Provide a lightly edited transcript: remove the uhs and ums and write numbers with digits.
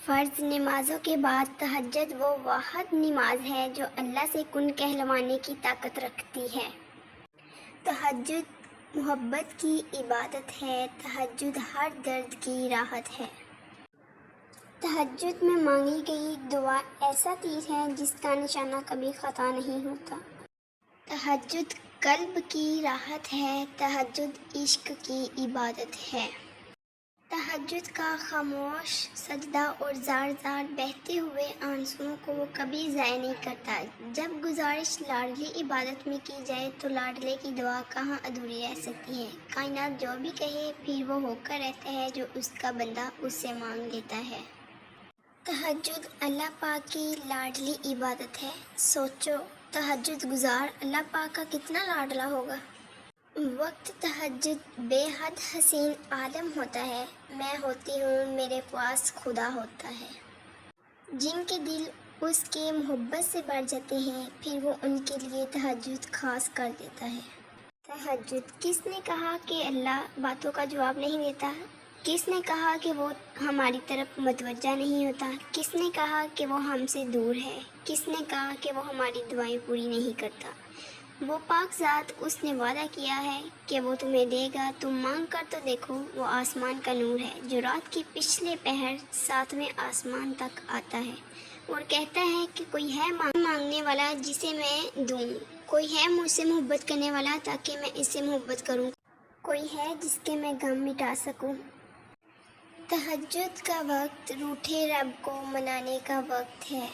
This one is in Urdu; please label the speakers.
Speaker 1: فرض نمازوں کے بعد تہجد وہ واحد نماز ہے جو اللہ سے کن کہلوانے کی طاقت رکھتی ہے۔ تہجد محبت کی عبادت ہے، تہجد ہر درد کی راحت ہے۔ تہجد میں مانگی گئی دعا ایسا تیر ہے جس کا نشانہ کبھی خطا نہیں ہوتا۔ تہجد قلب کی راحت ہے، تہجد عشق کی عبادت ہے۔ تہجد کا خاموش سجدہ اور زار زار بہتے ہوئے آنسوؤں کو وہ کبھی ضائع نہیں کرتا۔ جب گزارش لاڈلی عبادت میں کی جائے تو لاڈلے کی دعا کہاں ادھوری رہ سکتی ہے۔ کائنات جو بھی کہے پھر وہ ہو کر رہتا ہے جو اس کا بندہ اس سے مانگ لیتا ہے۔ تہجد اللہ پاک کی لاڈلی عبادت ہے۔ سوچو، تہجد گزار اللہ پاک کا کتنا لاڈلا ہوگا۔ وقت تہجد بے حد حسین عالم ہوتا ہے۔ میں ہوتی ہوں، میرے پاس خدا ہوتا ہے۔ جن کے دل اس کے محبت سے بھر جاتے ہیں پھر وہ ان کے لیے تہجد خاص کر دیتا ہے۔ تہجد کس نے کہا کہ اللہ باتوں کا جواب نہیں دیتا؟ کس نے کہا کہ وہ ہماری طرف متوجہ نہیں ہوتا؟ کس نے کہا کہ وہ ہم سے دور ہے؟ کس نے کہا کہ وہ ہماری دعائیں پوری نہیں کرتا؟ وہ پاک ذات، اس نے وعدہ کیا ہے کہ وہ تمہیں دے گا، تم مانگ کر تو دیکھو۔ وہ آسمان کا نور ہے جو رات کے پچھلے پہر 7ویں آسمان تک آتا ہے اور کہتا ہے کہ کوئی ہے مانگنے والا جسے میں دوں، کوئی ہے مجھ سے محبت کرنے والا تاکہ میں اس سے محبت کروں، کوئی ہے جس کے میں غم مٹا سکوں۔ تہجد کا وقت روٹھے رب کو منانے کا وقت ہے۔